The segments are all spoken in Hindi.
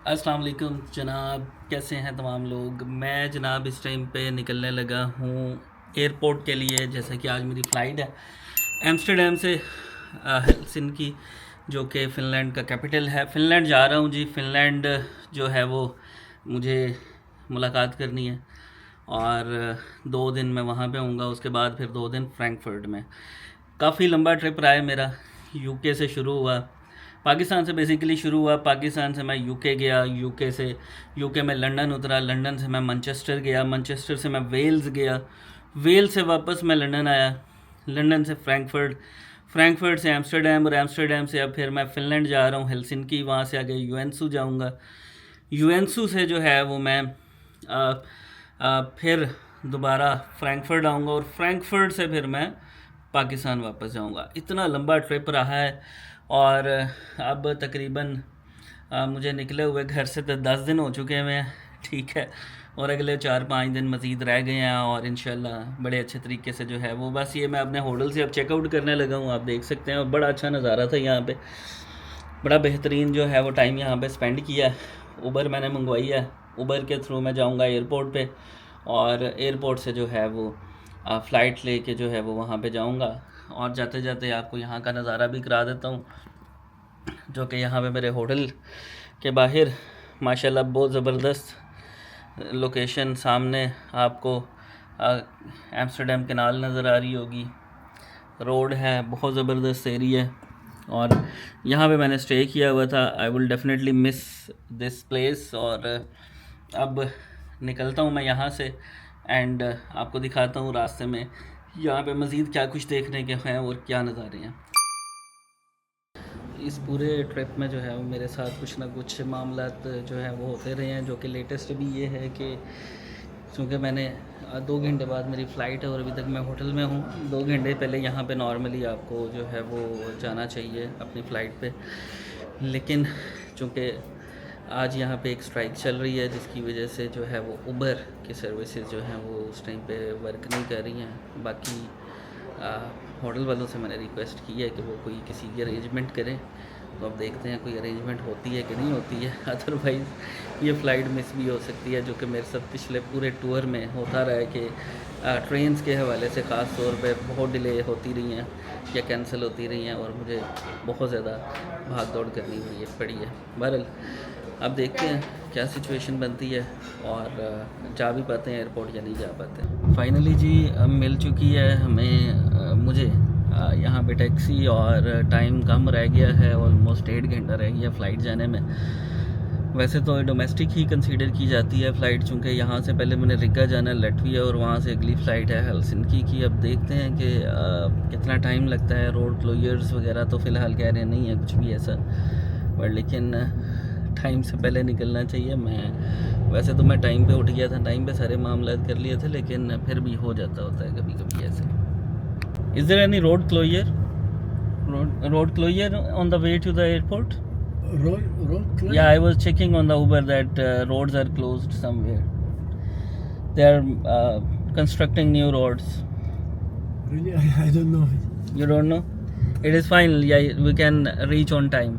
अस्सलाम वालेकुम जनाब, कैसे हैं तमाम लोग। मैं जनाब इस टाइम पे निकलने लगा हूँ एयरपोर्ट के लिए। जैसा कि आज मेरी फ़्लाइट है एम्स्टर्डम से हेलसिंकी, जो कि फ़िनलैंड का कैपिटल है। फ़िनलैंड जा रहा हूँ जी। फ़िनलैंड जो है वो मुझे मुलाकात करनी है और 2 दिन मैं वहाँ पे हूँगा। उसके बाद फिर 2 दिन फ्रैंकफर्ट में। काफ़ी लंबा ट्रिप रहा है मेरा। यूके से शुरू हुआ, पाकिस्तान से बेसिकली शुरू हुआ। पाकिस्तान से मैं यूके गया, यूके से यूके में लंदन उतरा, लंदन से मैं मैनचेस्टर गया, मैनचेस्टर से मैं वेल्स गया, वेल्स से वापस मैं लंदन आया, लंदन से फ्रैंकफर्ट, फ्रैंकफर्ट से एम्स्टर्डम और एम्स्टर्डम से अब फिर मैं फ़िनलैंड जा रहा हूँ हेलसिंकी। वहाँ से आगे यूएनसू जाऊँगा, यूएनसू से जो है वो मैं फिर दोबारा फ्रैंकफर्ट आऊँगा और फ्रैंकफर्ट से फिर मैं पाकिस्तान वापस जाऊँगा। इतना लंबा ट्रिप रहा है और अब तकरीबन मुझे निकले हुए घर से तो 10 दिन हो चुके हुए हैं, ठीक है। और अगले 4-5 दिन मज़ीद रह गए हैं और इंशाल्लाह बड़े अच्छे तरीके से जो है वो, बस ये मैं अपने होटल से अब चेकआउट करने लगा हूँ। आप देख सकते हैं, और बड़ा अच्छा नज़ारा था यहाँ पे, बड़ा बेहतरीन जो है वो टाइम यहाँ पे स्पेंड किया। उबर मैंने मंगवाई है, उबर के थ्रू मैं जाऊँगा एयरपोर्ट पे और एयरपोर्ट से जो है वो फ़्लाइट लेके जो है वो वहाँ पे जाऊँगा। और जाते जाते आपको यहाँ का नज़ारा भी करा देता हूँ, जो कि यहाँ पे मेरे होटल के बाहर माशाल्लाह बहुत ज़बरदस्त लोकेशन। सामने आपको एम्स्टर्डम कैनाल नज़र आ रही होगी, रोड है, बहुत ज़बरदस्त एरिया है। और यहाँ पे मैंने स्टे किया हुआ था। I will definitely miss this place. और अब निकलता हूँ मैं यहाँ से एंड आपको दिखाता हूँ रास्ते में यहाँ पे मज़ीद क्या कुछ देखने के हैं और क्या नज़ारे हैं। इस पूरे ट्रिप में जो है वो मेरे साथ कुछ ना कुछ मामलात जो है वो होते रहे हैं, जो कि लेटेस्ट भी ये है कि चूँकि मैंने 2 घंटे बाद मेरी फ़्लाइट है और अभी तक मैं होटल में हूँ। 2 घंटे पहले यहाँ पे नॉर्मली आपको जो है वो जाना चाहिए अपनी फ़्लाइट पे, लेकिन चूँकि आज यहाँ पे एक स्ट्राइक चल रही है जिसकी वजह से जो है वो उबर की सर्विसेज जो हैं वो उस टाइम पे वर्क नहीं कर रही हैं। बाकी होटल वालों से मैंने रिक्वेस्ट की है कि वो कोई किसी की अरेंजमेंट करें, तो अब देखते हैं कोई अरेंजमेंट होती है कि नहीं होती है। अदरवाइज़ ये फ़्लाइट मिस भी हो सकती है, जो कि मेरे साथ पिछले पूरे टूर में होता रहा है कि ट्रेन्स के हवाले से ख़ास तौर पे बहुत डिले होती रही हैं या कैंसिल होती रही हैं और मुझे बहुत ज़्यादा भाग दौड़ करनी पड़ी है। बहरहाल अब देखते हैं क्या सिचुएशन बनती है और जा भी पाते हैं एयरपोर्ट या नहीं जा पाते। फाइनली जी अब मिल चुकी है हमें मुझे यहाँ पे टैक्सी और टाइम कम रह गया है, ऑलमोस्ट 1.5 घंटा रह गया फ़्लाइट जाने में। वैसे तो डोमेस्टिक ही कंसीडर की जाती है फ़्लाइट, चूँकि यहाँ से पहले मैंने रिगा जाना है लटविया और वहाँ से अगली फ़्लाइट है हेलसिंकी की। अब देखते हैं कि कितना टाइम लगता है। रोड क्लोजर्स वगैरह तो फ़िलहाल कह रहे नहीं है कुछ भी ऐसा, पर लेकिन टाइम से पहले निकलना चाहिए। मैं वैसे तो मैं टाइम पे उठ गया था, टाइम पे सारे मामला कर लिए थे, लेकिन फिर भी हो जाता होता है कभी कभी ऐसे। Is there any road closure on the way to the airport? Road closed? Yeah, I was checking on the Uber that roads are closed somewhere. They are constructing new roads. Really, I don't know. You don't know? It is fine. Yeah, we can reach on time.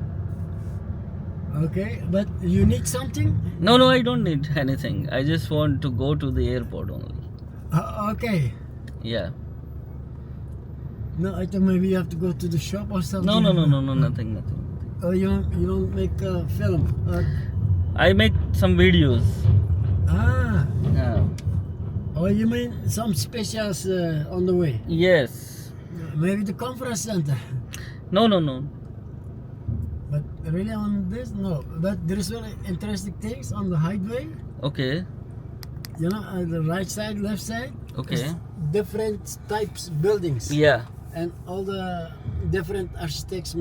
Okay, but you need something? No, I don't need anything. I just want to go to the airport only. Okay. Yeah. No, I thought maybe you have to go to the shop or something. No, nothing. Oh, you don't make a film? I make some videos. Ah. Yeah. Oh, you mean some specials on the way? Yes. Maybe the conference center. No. But really on this, no. But there is very interesting things on the highway. Okay. You know, on the right side, left side. Okay. It's different types buildings. Yeah. And all the different architects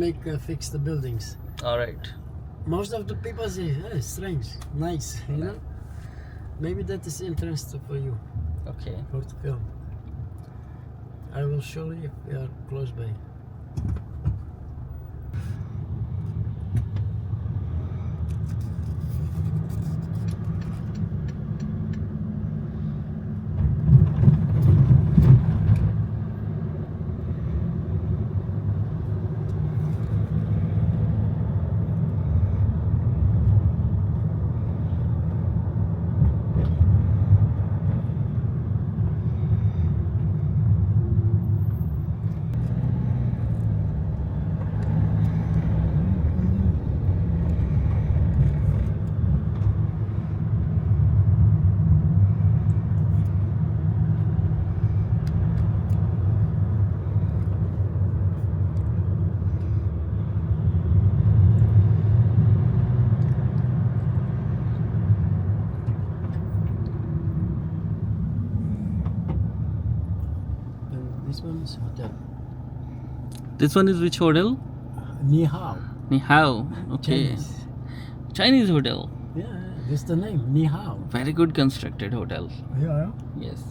fix the buildings. All right. Most of the people say, hey, strange, nice, you know. Maybe that is interesting for you, Okay. for the film. I will show you if we are close by. This one is hotel. This one is which hotel? Ni Hao. Ni Hao. Okay. Chinese hotel. Yeah, that's the name. Ni Hao. Very good constructed hotel. Yeah. Yes.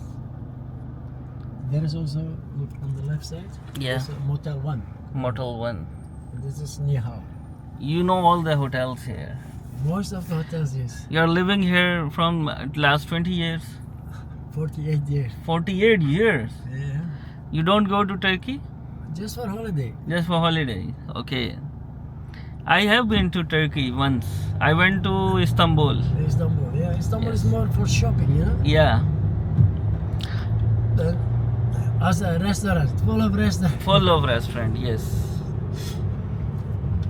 There is also, look on the left side. Yeah. There's a Motel 1. Motel 1. This is Ni Hao. You know all the hotels here. Most of the hotels, yes. You're living here from last 20 years? 48 years. 48 years? Yeah. You don't go to Turkey? Just for holiday. Just for holiday? Okay. I have been to Turkey once. I went to Istanbul. Istanbul. Yeah, Istanbul Yes. is more for shopping, you know. Yeah. As a restaurant, full of restaurant. Full of restaurant, yes.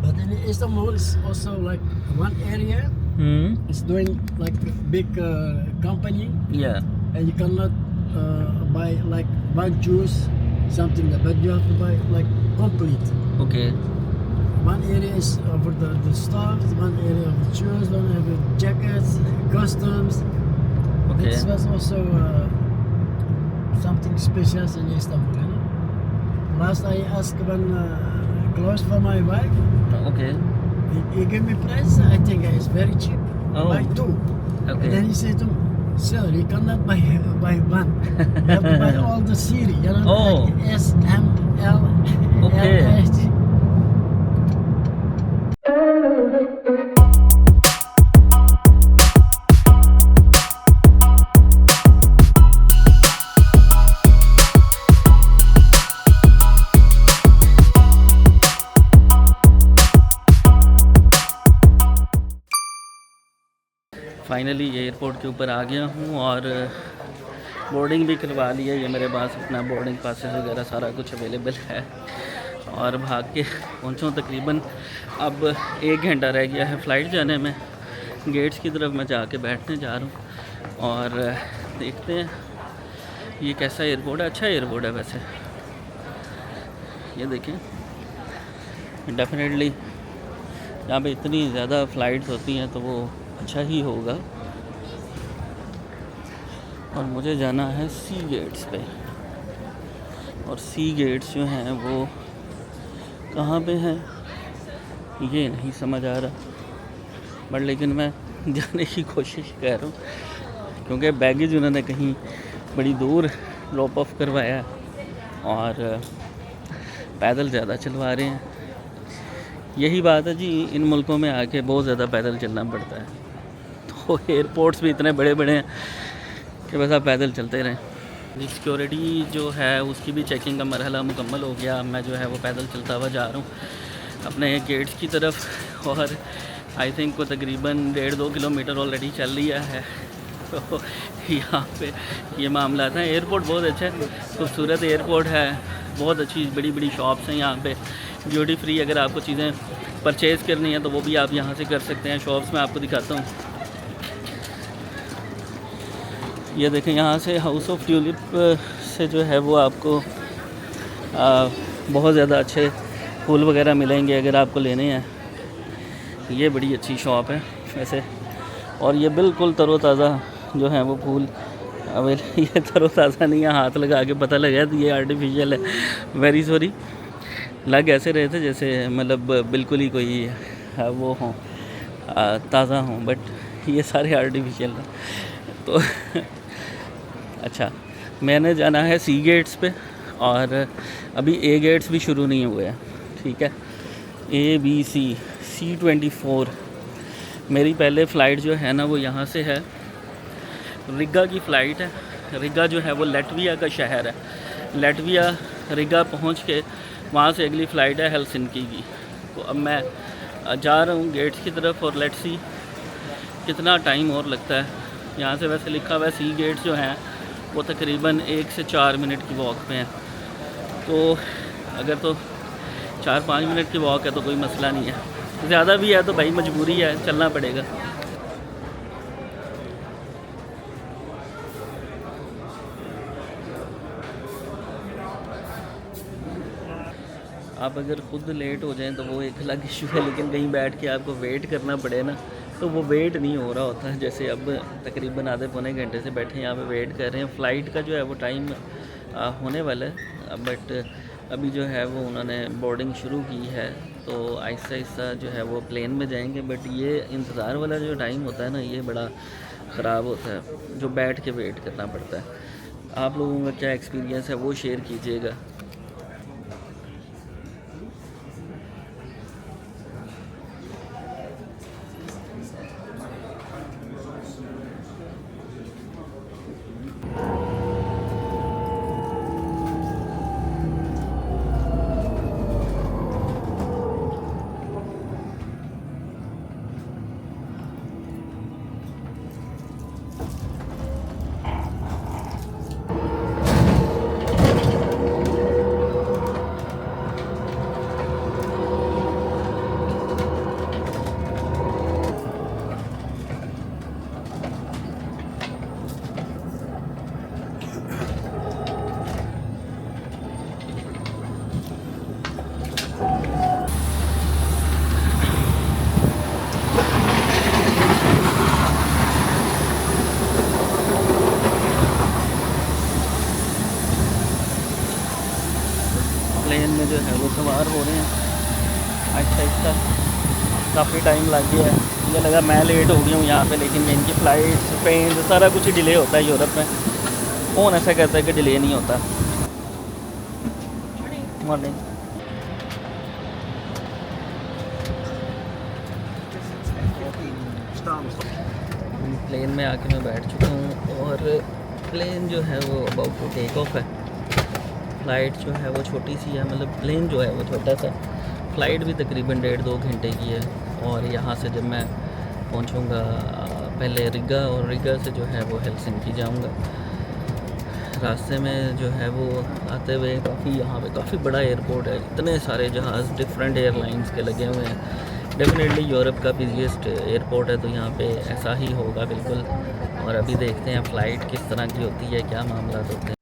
But in Istanbul, it's also like one area. Hmm. It's doing like a big company, Yeah. and you cannot buy like one juice, something like that. But you have to buy like complete. Okay. One area is for the stuff, one area of the shoes, one area of jackets, customs. Okay. This was also something special in Istanbul, you know. Last I asked one clothes for my wife. Okay. He gave me price. I think it's very cheap. Oh. Buy two. Okay. And then he said to me, sir, you cannot buy one. You have to buy all the series. You know, Oh. like S, M, L, Okay. L, H. Finally airport के ऊपर आ गया हूँ और बोर्डिंग भी करवा ली है। ये मेरे पास अपना बोर्डिंग पासेस वगैरह सारा कुछ अवेलेबल है और भाग के पहुँचूँ। तकरीबन अब 1 घंटा रह गया है फ़्लाइट जाने में। गेट्स की तरफ मैं जाके बैठने जा रहा हूँ और देखते हैं ये कैसा एयरपोर्ट है। अच्छा एयरपोर्ट है वैसे, ये देखें। डेफिनेटली यहाँ पे इतनी ज़्यादा फ़्लाइट्स होती हैं तो वो अच्छा ही होगा। और मुझे जाना है सी गेट्स पे, और सी गेट्स जो हैं वो कहाँ पे हैं ये नहीं समझ आ रहा, बट लेकिन मैं जाने की कोशिश कर रहा हूँ क्योंकि बैगेज उन्होंने कहीं बड़ी दूर ड्रॉप ऑफ करवाया और पैदल ज़्यादा चलवा रहे हैं। यही बात है जी, इन मुल्कों में आके बहुत ज़्यादा पैदल चलना पड़ता है। तो एयरपोर्ट्स भी इतने बड़े बड़े हैं कि बस आप पैदल चलते रहें। सिक्योरिटी जो है उसकी भी चेकिंग का मरहला मुकम्मल हो गया। मैं जो है वो पैदल चलता हुआ जा रहा हूँ अपने गेट्स की तरफ और आई थिंक को तकरीबन 1.5-2 किलोमीटर ऑलरेडी चल लिया है। तो यहाँ पे ये मामला था। एयरपोर्ट बहुत अच्छा है, खूबसूरत एयरपोर्ट है, बहुत अच्छी बड़ी बड़ी शॉप्स हैं यहाँ पे, ड्यूटी फ्री। अगर आपको चीज़ें परचेज़ करनी है तो वो भी आप यहाँ से कर सकते हैं। शॉप्स में आपको दिखाता हूँ, ये देखें। यहाँ से हाउस ऑफ ट्यूलिप से जो है वो आपको बहुत ज़्यादा अच्छे फूल वगैरह मिलेंगे अगर आपको लेने हैं। ये बड़ी अच्छी शॉप है वैसे, और ये बिल्कुल तरोताज़ा जो है वो फूल ये तरोताज़ा नहीं है, हाथ लगा के पता लगा तो ये आर्टिफिशियल है। वेरी सॉरी, लग ऐसे रहे थे जैसे मतलब बिल्कुल ही कोई वो हों ताज़ा हों, बट ये सारे आर्टिफिशियल हैं। तो अच्छा, मैंने जाना है सी गेट्स पे और अभी ए गेट्स भी शुरू नहीं हुए हैं, ठीक है। A B C C24 मेरी पहले फ़्लाइट जो है ना वो यहाँ से है, रिगा की फ़्लाइट है। रिगा जो है वो लैटविया का शहर है। लैटविया रिगा पहुँच के वहाँ से अगली फ़्लाइट है हेलसिंकी की। तो अब मैं जा रहा हूँ गेट्स की तरफ और लेट्स सी कितना टाइम और लगता है। यहाँ से वैसे लिखा हुआ है सी गेट्स जो हैं वो तकरीबन 1 से 4 मिनट की वॉक पे हैं। तो अगर तो 4-5 मिनट की वॉक है तो कोई मसला नहीं है, ज़्यादा भी है तो भाई मजबूरी है, चलना पड़ेगा। आप अगर ख़ुद लेट हो जाएं तो वो एक अलग इशू है, लेकिन कहीं बैठ के आपको वेट करना पड़े ना तो वो वेट नहीं हो रहा होता है। जैसे अब तकरीबन आधे पौने घंटे से बैठे यहाँ पे वेट कर रहे हैं। फ़्लाइट का जो है वो टाइम होने वाला है बट अभी जो है वो उन्होंने बोर्डिंग शुरू की है, तो आहिस्ता आहिस्ता जो है वो प्लेन में जाएंगे। बट ये इंतज़ार वाला जो टाइम होता है ना, ये बड़ा ख़राब होता है, जो बैठ के वेट करना पड़ता है। आप लोगों का क्या एक्सपीरियंस है वो शेयर कीजिएगा। प्लेन में जो है वो सवार हो रहे हैं आहिस्ता आहिस्ता। काफ़ी टाइम लग गया है, मुझे लगा मैं लेट हो गया हूँ यहाँ पे, लेकिन इनकी फ़्लाइट्स, ट्रेन, सारा कुछ ही डिले होता है यूरोप में। कौन ऐसा कहता है कि डिले नहीं होता। मॉर्निंग। प्लेन में आके मैं बैठ चुका हूँ और प्लेन जो है वो अबाउट टू टेक ऑफ है। फ़्लाइट जो है वो छोटी सी है, मतलब प्लेन जो है वो छोटा सा। फ़्लाइट भी तकरीबन 1.5-2 घंटे की है। और यहाँ से जब मैं पहुँचूँगा पहले रिगा, और रिगा से जो है वो हेलसिंकी जाऊँगा। रास्ते में जो है वो आते हुए काफ़ी, यहाँ पे काफ़ी बड़ा एयरपोर्ट है, इतने सारे जहाज़ डिफरेंट एयरलाइंस के लगे हुए हैं। डेफिनेटली यूरोप का बिजीएस्ट एयरपोर्ट है, तो यहाँ पे ऐसा ही होगा बिल्कुल। और अभी देखते हैं फ़्लाइट किस तरह की होती है, क्या मामला होते हैं।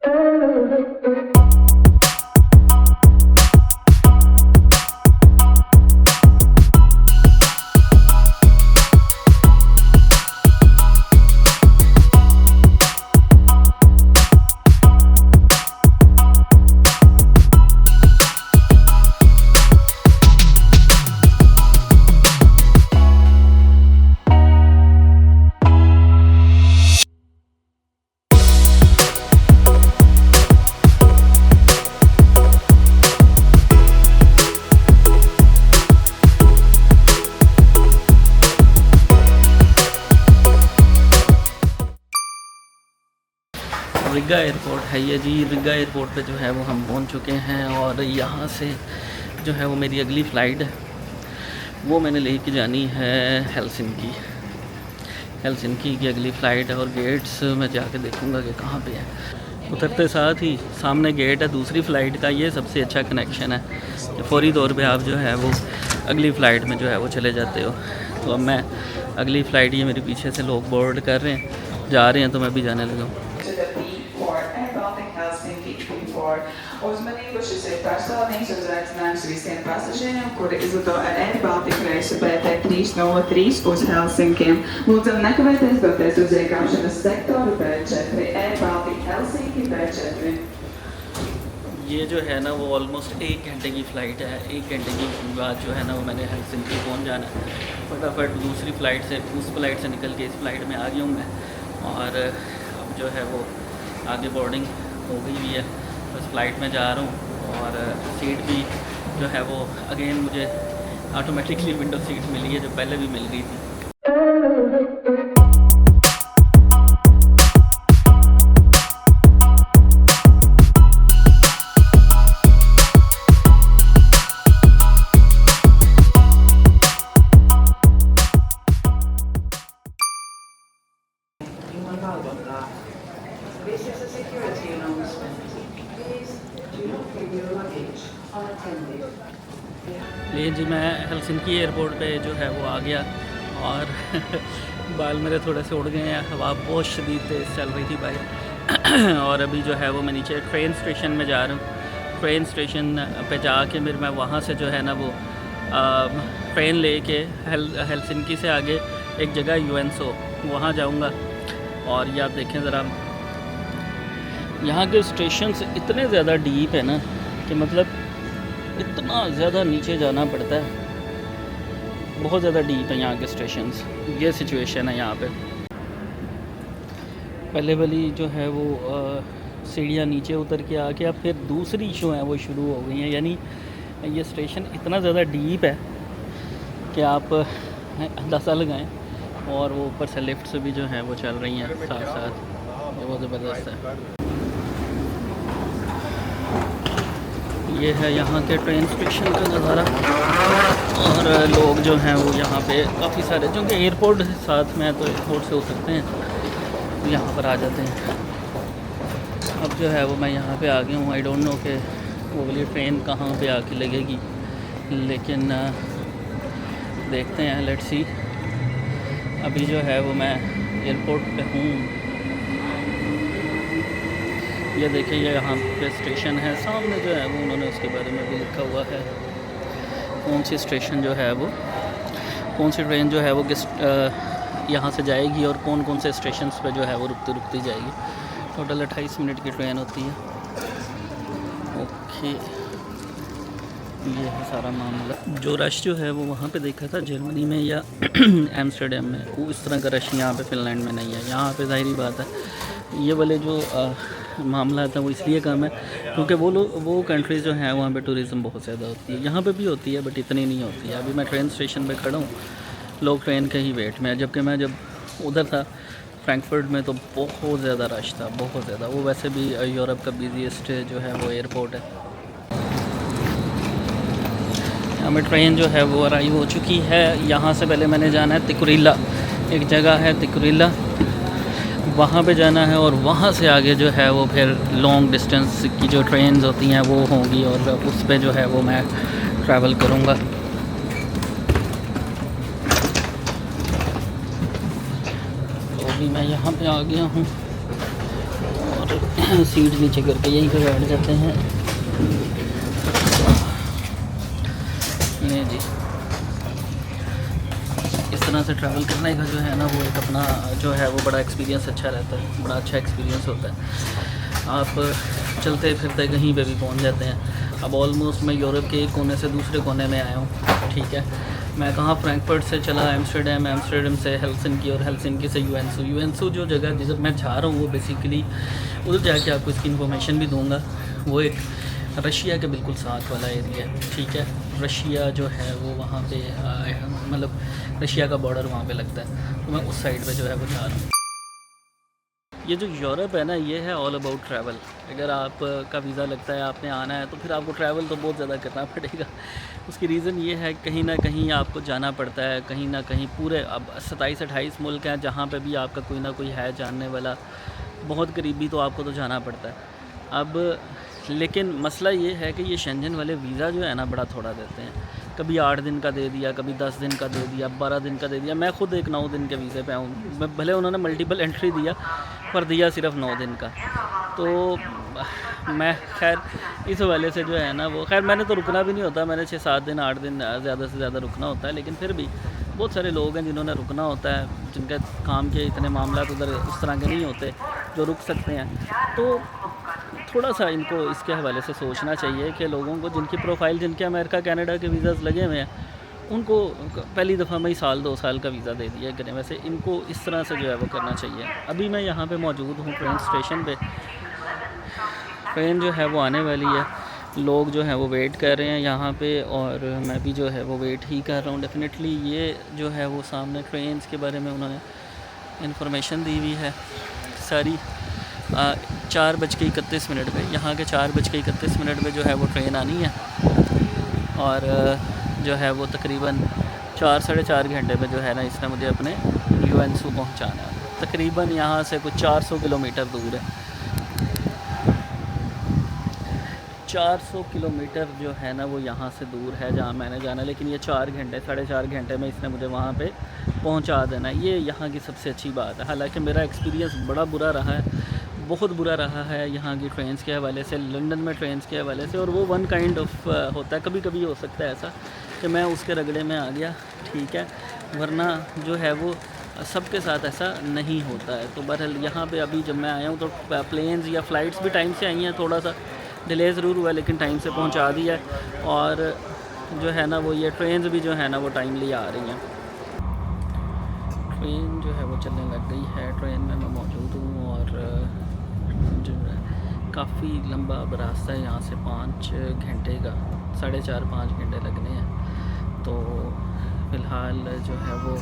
रिगा एयरपोर्ट है ये जी। रिगा एयरपोर्ट पे जो है वो हम पहुंच चुके हैं, और यहाँ से जो है वो मेरी अगली फ़्लाइट है, वो मैंने लेके जानी है हेलसिंकी। हेलसिंकी की अगली फ़्लाइट है, और गेट्स मैं जाके देखूँगा कि कहाँ पे है। उतरते साथ ही सामने गेट है दूसरी फ़्लाइट का। ये सबसे अच्छा कनेक्शन है कि फ़ौरी तौर पे आप जो है वो अगली फ़्लाइट में जो है वो चले जाते हो। तो अब मैं अगली फ़्लाइट, ये मेरे पीछे से लोग बोर्ड कर रहे हैं, जा रहे हैं, तो मैं भी जाने लगा हूँ। Uzmanību personīgs uzaicinājums visiem pasažieriem, kuri izlido ar Air Baltica reisu PT303 uz Helsinkiem. Lūdzam nekavēties doties uz iekāpšanas sektoru B4 Air Baltica Helsinki B4. ये जो है ना वो ऑलमोस्ट 1 घंटे की फ़्लाइट है। 1 घंटे की बाद जो है ना वो मैंने हेलसिंकी पहुंच जाना है। फटाफट दूसरी फ़्लाइट से, उस फ़्लाइट से निकल के इस फ़्लाइट में आ गया हूँ मैं, और अब जो है वो आगे बोर्डिंग हो गई भी है, बस फ़्लाइट में जा रहा हूँ। और सीट भी जो है वो अगेन मुझे ऑटोमेटिकली विंडो सीट मिली है, जो पहले भी मिल गई थी। This is a security announcement. Please do not leave your luggage unattended. ये जी मैं हेलसिंकी एयरपोर्ट पे जो है वो आ गया, और बाल मेरे थोड़े से उड़ गए हैं, हवा बहुत शदीद तेज़ चल रही थी बाहर। और अभी जो है वो मैं नीचे ट्रेन स्टेशन में जा रहा हूँ। ट्रेन स्टेशन पे जाके फिर मैं वहाँ से जो है ना वो ट्रेन लेके हेलसिंकी से आगे एक जगह यूएनसो, वहाँ जाऊँगा। और ये आप देखें ज़रा, यहाँ के स्टेशंस इतने ज़्यादा डीप है ना कि मतलब इतना ज़्यादा नीचे जाना पड़ता है, बहुत ज़्यादा डीप है यहाँ के स्टेशंस। ये सिचुएशन है यहाँ पे। पहले वाली जो है वो सीढ़ियाँ नीचे उतर के आके अब फिर दूसरी जो है वो शुरू हो गई हैं। यानी ये स्टेशन इतना ज़्यादा डीप है कि आप अंदाज़ा लगाएं। और वो ऊपर से लिफ्ट से भी जो है वो चल रही हैं साथ साथ, ये बहुत ज़बरदस्त है। ये है यहाँ के ट्रेन स्टेशन का नज़ारा। और लोग जो हैं वो यहाँ पे काफ़ी सारे, जो कि एयरपोर्ट साथ में है तो एयरपोर्ट से उतरते हैं तो यहाँ पर आ जाते हैं। अब जो है वो मैं यहाँ पे आ गया हूँ। आई डोंट नो कि वो वाली ट्रेन कहाँ पे आके लगेगी, लेकिन देखते हैं, लेट्स सी। अभी जो है वो मैं एयरपोर्ट पे हूँ। ये देखिए, ये यहाँ पे स्टेशन है सामने जो है वो, उन्होंने उसके बारे में भी लिखा हुआ है कौन सी स्टेशन जो है वो, कौन सी ट्रेन जो है वो किस यहाँ से जाएगी और कौन कौन से स्टेशन पे जो है वो रुकती जाएगी। टोटल 28 मिनट की ट्रेन होती है। ओके, ये है सारा मामला। जो रश जो है वो वहाँ पे देखा था जर्मनी में या एम्स्टर्डम में, वो इस तरह का रश यहाँ पे फ़िनलैंड में नहीं है। यहाँ पे ज़ाहिरी बात है ये वाले जो मामला था वो इसलिए कम है क्योंकि वो कंट्रीज़ जो हैं वहाँ पे टूरिज़्म बहुत ज़्यादा होती है। यहाँ पे भी होती है बट इतनी नहीं होती है। अभी मैं ट्रेन स्टेशन पे खड़ा हूँ, लोग ट्रेन के ही वेट में है, जबकि मैं जब उधर था फ्रैंकफर्ट में तो बहुत ज़्यादा रश था, बहुत ज़्यादा। वो वैसे भी यूरोप का बिजीएस्ट जो है वो एयरपोर्ट है। हमें ट्रेन जो है वो अराइव हो चुकी है। यहाँ से पहले मैंने जाना है तिकुरिला, एक जगह है तिकुरिला, वहाँ पे जाना है। और वहाँ से आगे जो है वो फिर लॉन्ग डिस्टेंस की जो ट्रेन्स होती हैं वो होंगी और उस पे जो है वो मैं ट्रैवल करूँगा। तो अभी मैं यहाँ पे आ गया हूँ और सीट नीचे करके यहीं पे बैठ जाते हैं। नहीं जी, इस तरह से ट्रैवल करने का जो है ना वो एक अपना जो है वो बड़ा एक्सपीरियंस अच्छा रहता है, बड़ा अच्छा एक्सपीरियंस होता है। आप चलते फिरते कहीं पे भी पहुंच जाते हैं। अब ऑलमोस्ट मैं यूरोप के एक कोने से दूसरे कोने में आया हूँ, ठीक है। मैं कहाँ फ्रैंकफर्ट से चला एम्स्टर्डम, एम्स्टर्डम से हेलसिंकी और हेलसिंकी से यूएनसू जो जगह जिधर मैं जा रहा हूँ वो बेसिकली उधर जाके आपको इसकी इन्फॉर्मेशन भी दूँगा। वो एक रशिया के बिल्कुल साथ वाला एरिया है, ठीक है। रशिया जो है वो वहाँ पे मतलब रशिया का बॉर्डर वहाँ पे लगता है, तो मैं उस साइड पे जो है वो जा रहा हूँ। ये जो यूरोप है ना, ये है ऑल अबाउट ट्रैवल। अगर आपका वीज़ा लगता है आपने आना है तो फिर आपको ट्रैवल तो बहुत ज़्यादा करना पड़ेगा। उसकी रीज़न ये है कहीं ना कहीं आपको जाना पड़ता है, कहीं ना कहीं पूरे अब 27-28 मुल्क हैं जहाँ पे भी आपका कोई ना कोई है जानने वाला, बहुत करीबी, तो आपको तो जाना पड़ता है। अब लेकिन मसला ये है कि ये शेंजन वाले वीज़ा जो है ना बड़ा थोड़ा देते हैं। कभी 8 दिन का दे दिया, कभी 10 दिन का दे दिया, 12 दिन का दे दिया। मैं खुद एक 9 दिन के वीज़े पे आऊँ, भले उन्होंने मल्टीपल एंट्री दिया पर दिया सिर्फ 9 दिन का। तो मैं खैर इस हवाले से जो है ना वो, खैर मैंने तो रुकना भी नहीं होता, मैंने 6-7 दिन 8 दिन ज़्यादा से ज़्यादा रुकना होता है। लेकिन फिर भी बहुत सारे लोग हैं जिन्होंने रुकना होता है, जिनके काम के इतने मामला उधर उस तरह के नहीं होते जो रुक सकते हैं। तो थोड़ा सा इनको इसके हवाले से सोचना चाहिए कि लोगों को जिनकी प्रोफाइल, जिनके अमेरिका कनाडा के वीज़ाज़ लगे हुए हैं, उनको पहली दफ़ा में ही 1-2 साल का वीज़ा दे दिया करें। वैसे इनको इस तरह से जो है वो करना चाहिए। अभी मैं यहाँ पे मौजूद हूँ ट्रेन स्टेशन पे। ट्रेन जो है वो आने वाली है, लोग जो है वो वेट कर रहे हैं यहाँ पे और मैं भी जो है वो वेट ही कर रहा हूँ डेफिनेटली। ये जो है वो सामने ट्रेन्स के बारे में उन्होंने इन्फॉर्मेशन दी हुई है सारी। 4:31 पे, यहाँ के 4:31 पे जो है वो ट्रेन आनी है और जो है वो तकरीबन 4-4.5 घंटे पे जो है ना इसने मुझे अपने यूएनसू पहुँचाना है। तकरीबन यहाँ से कुछ 400 किलोमीटर दूर है। 400 किलोमीटर जो है ना वो यहाँ से दूर है जहाँ मैंने जाना, लेकिन ये 4-4.5 घंटे में इसने मुझे वहाँ पे पहुँचा देना। ये यहाँ की सबसे अच्छी बात है। हालांकि मेरा एक्सपीरियंस बड़ा बुरा रहा है, बहुत बुरा रहा है यहाँ की ट्रेन्स के हवाले से, लंदन में ट्रेन्स के हवाले से। और वो वन काइंड ऑफ होता है, कभी कभी हो सकता है ऐसा कि मैं उसके रगड़े में आ गया, ठीक है। वरना जो है वो सबके साथ ऐसा नहीं होता है। तो बहरहाल यहाँ पे अभी जब मैं आया हूँ तो प्लेन्स या फ़्लाइट्स भी टाइम से आई हैं, थोड़ा सा डिले ज़रूर हुआ लेकिन टाइम से पहुँचा दिया है। और जो है ना वो ये ट्रेन्स भी जो है ना वो टाइमली आ रही हैं। ट्रेन जो है वो चलने लग गई है, ट्रेन में मैं मौजूद हूँ और जो है काफ़ी लंबा रास्ता है यहाँ से, 5 घंटे का, 4.5-5 घंटे लगने हैं। तो फ़िलहाल जो है वो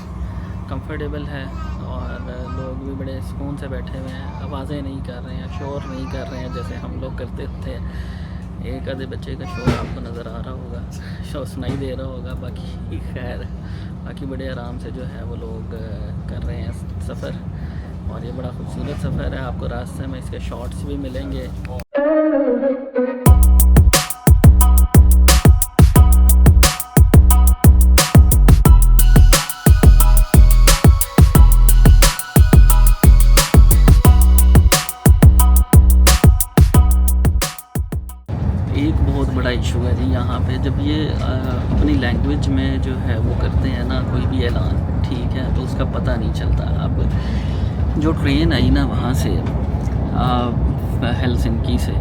कंफर्टेबल है और लोग भी बड़े सुकून से बैठे हुए हैं, आवाज़ें नहीं कर रहे हैं, शोर नहीं कर रहे हैं जैसे हम लोग करते थे। एक आधे बच्चे का शोर आपको नज़र आ रहा होगा, शोर सुनाई दे रहा होगा, बाकी खैर बाकी बड़े आराम से जो है वो लोग कर रहे हैं सफ़र। और ये बड़ा खूबसूरत सफ़र है, आपको रास्ते में इसके शॉट्स भी मिलेंगे। एक बहुत बड़ा इशू है जी यहाँ पे, जब ये अपनी लैंग्वेज में जो है वो करते हैं ना कोई भी ऐलान, ठीक है, तो उसका पता नहीं चलता। अब जो ट्रेन आई ना वहाँ से हेलसिंकी से,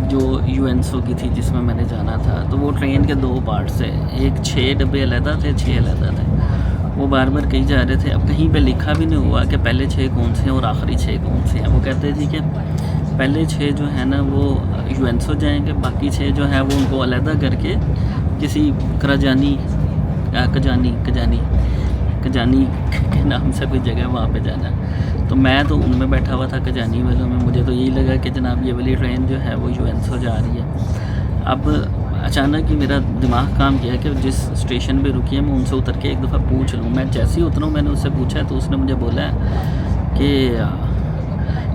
जो यूएनओ की थी जिसमें मैंने जाना था, तो वो ट्रेन के 2 पार्ट्स है, एक 6 डब्बे अलहदा थे, 6 अलहदा थे। वो बार बार कही जा रहे थे, अब कहीं पे लिखा भी नहीं हुआ कि पहले 6 कौन से हैं और आखिरी 6 कौन से हैं। वो कहते जी कि पहले 6 जो है ना वो यूएनओ जाएंगे, बाकी 6 जो है वो उनको अलहदा करके किसी कजानी के नाम से कोई जगह वहाँ पे जाना। तो मैं तो उनमें बैठा हुआ था, कजानी वालों में। मुझे तो यही लगा कि जनाब ये वाली ट्रेन जो है वो यूएनओ जा रही है। अब अचानक ही मेरा दिमाग काम किया कि जिस स्टेशन पे रुकी है मैं उनसे उतर के एक दफ़ा पूछ लूँ। मैं जैसे ही उतरूँ मैंने उससे पूछा तो उसने मुझे बोला कि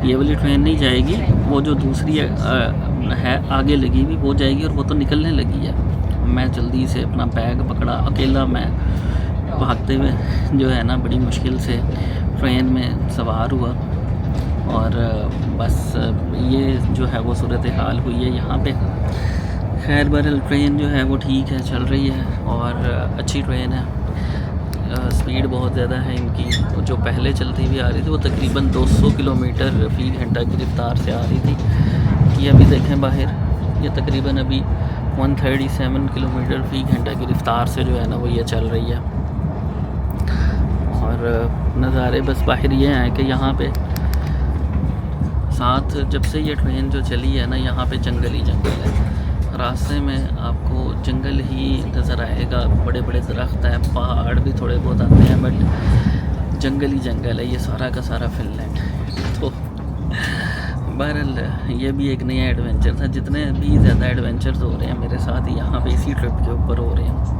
ये वाली ट्रेन नहीं जाएगी, वो जो दूसरी है आगे लगी हुई वो जाएगी और वो तो निकलने लगी है। मैं जल्दी से अपना बैग पकड़ा, अकेला मैं भागते हुए जो है ना बड़ी मुश्किल से ट्रेन में सवार हुआ। और बस ये जो है वो सूरत हाल हुई है यहाँ पे। खैर बहरहाल ट्रेन जो है वो ठीक है, चल रही है और अच्छी ट्रेन है। स्पीड बहुत ज़्यादा है इनकी। जो पहले चलती हुई आ रही थी वो तकरीबन 200 किलोमीटर फ़ी घंटा की रफ्तार से आ रही थी। ये अभी देखें बाहर, ये तकरीबन अभी 137 किलोमीटर फ़ी घंटा की रफ्तार से जो है ना वो ये चल रही है। और नज़ारे बस बाहर ये हैं कि यहाँ पे साथ जब से ये ट्रेन जो चली है ना, यहाँ पे जंगल ही जंगल है। रास्ते में आपको जंगल ही नज़र आएगा, बड़े बड़े दरख्त हैं, पहाड़ भी थोड़े बहुत आते हैं, बट जंगल ही जंगल है ये सारा का सारा फिनलैंड। तो बहरहाल ये भी एक नया एडवेंचर था। जितने भी ज़्यादा एडवेंचर्स हो रहे हैं मेरे साथ यहाँ पे इसी ट्रिप के ऊपर हो रहे हैं।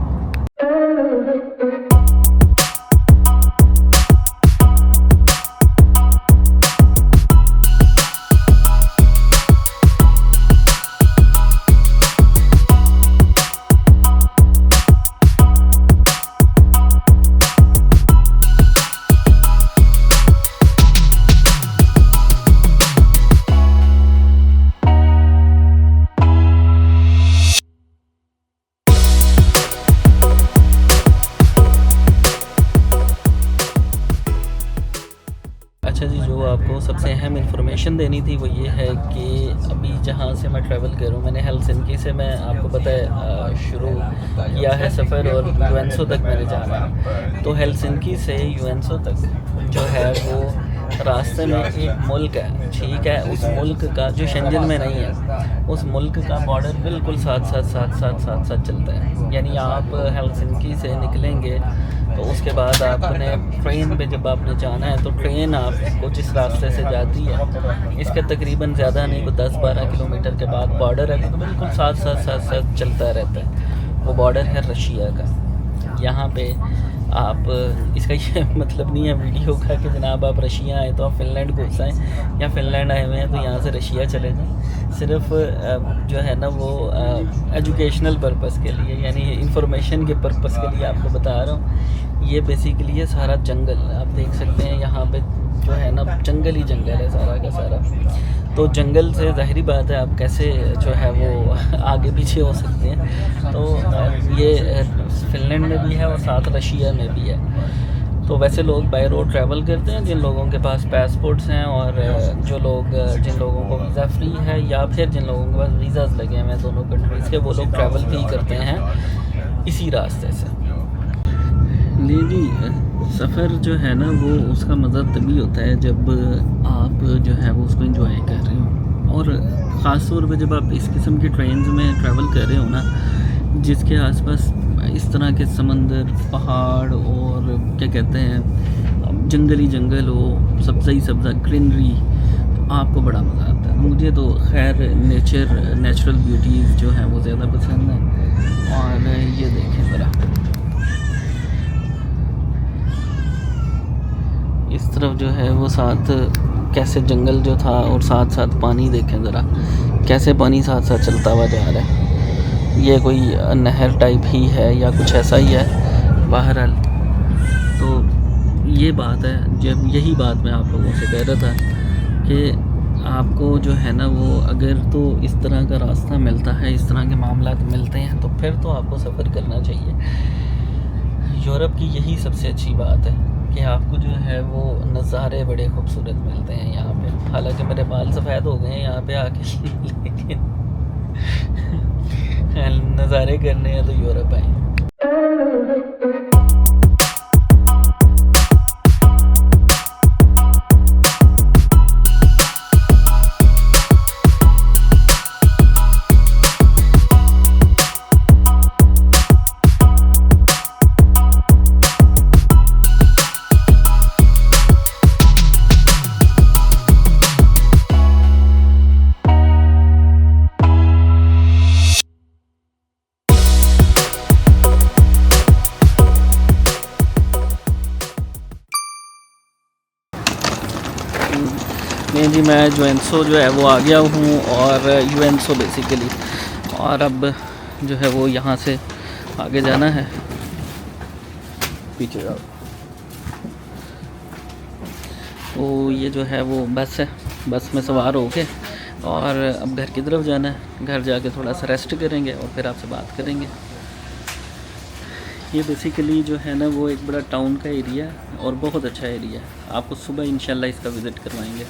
अच्छा जी, जो आपको सबसे अहम इंफॉर्मेशन देनी थी वो ये है कि अभी जहाँ से मैं ट्रैवल कर रहा हूँ, मैंने हेलसिंकी से मैं आपको पता है शुरू किया है सफ़र और यूएनओ तक मैंने जाना है। तो हेलसिंकी से यूएनओ तक जो है वो रास्ते में एक मुल्क है, ठीक है, उस मुल्क का जो शेंजन में नहीं है, उस मुल्क का बॉर्डर बिल्कुल साथ चलता है। यानी आप हेलसिंकी से निकलेंगे तो उसके बाद आपने ट्रेन पे जब आपने जाना है तो ट्रेन आपको जिस रास्ते से जाती है इसके तकरीबन ज़्यादा नहीं को 10-12 किलोमीटर के बाद बॉर्डर है, तो बिल्कुल साथ चलता रहता है। वो बॉर्डर है रशिया का। यहाँ पे आप इसका ये मतलब नहीं है वीडियो का कि जनाब आप रशिया आए तो आप फ़िनलैंड घुस आएँ, या फ़िनलैंड आए हुए हैं तो यहाँ से रशिया चले जाएँ। सिर्फ जो है ना वो एजुकेशनल पर्पस के लिए, यानी इंफॉर्मेशन के पर्पस के लिए आपको बता रहा हूँ। ये बेसिकली ये सारा जंगल आप देख सकते हैं, यहाँ पे जो है ना जंगल ही जंगल है सारा का सारा। तो जंगल से ज़ाहिरी बात है आप कैसे जो है वो आगे पीछे हो सकते हैं। तो ये फ़िनलैंड में भी है और साथ रशिया में भी है। तो वैसे लोग बाय रोड ट्रैवल करते हैं जिन लोगों के पास पासपोर्ट्स हैं, और जो लोग जिन लोगों को वीज़ा फ्री है या फिर जिन लोगों के पास वीज़ाज़ लगे हुए हैं दोनों कंट्रीज़ के, वो लोग ट्रैवल भी करते हैं इसी रास्ते से। ले जी, सफ़र जो है ना वो उसका मज़ा तभी होता है जब आप जो है वो उसको एंजॉय कर रहे हो, और ख़ास तौर पे जब आप इस किस्म की ट्रेन्स में ट्रैवल कर रहे हो ना, जिसके आसपास इस तरह के समंदर, पहाड़ और क्या कहते हैं जंगल ही जंगल हो, सब्ज़ा ही सब्ज़ा, ग्रीनरी, तो आपको बड़ा मज़ा आता है। मुझे तो खैर नेचुरल ब्यूटीज़ जो हैं वो ज़्यादा पसंद है। और ये देखें ज़रा, इस तरफ जो है वो साथ कैसे जंगल जो था और साथ साथ पानी देखें ज़रा, कैसे पानी साथ साथ चलता हुआ जा रहा है। ये कोई नहर टाइप ही है या कुछ ऐसा ही है। बहरहाल तो ये बात है, जब यही बात मैं आप लोगों से कह रहा था कि आपको जो है ना वो अगर तो इस तरह का रास्ता मिलता है, इस तरह के मामलात मिलते हैं, तो फिर तो आपको सफ़र करना चाहिए। यूरोप की यही सबसे अच्छी बात है कि आपको जो है वो नज़ारे बड़े खूबसूरत मिलते हैं यहाँ पे। हालांकि मेरे बाल सफ़ेद हो गए हैं यहाँ पे आके लेकिन नज़ारे करने हैं तो यूरोप आए। नहीं जी, मैं यूएनसो जो है वो आ गया हूँ, और यूएनसो बेसिकली, और अब जो है वो यहाँ से आगे जाना है। पीछे जाओ। तो ये जो है वो बस है, बस में सवार हो के और अब घर की तरफ जाना है। घर जाके थोड़ा सा रेस्ट करेंगे और फिर आपसे बात करेंगे। ये बेसिकली जो है ना वो एक बड़ा टाउन का एरिया है और बहुत अच्छा एरिया है। आपको सुबह इंशाल्लाह इसका विज़िट करवाएंगे।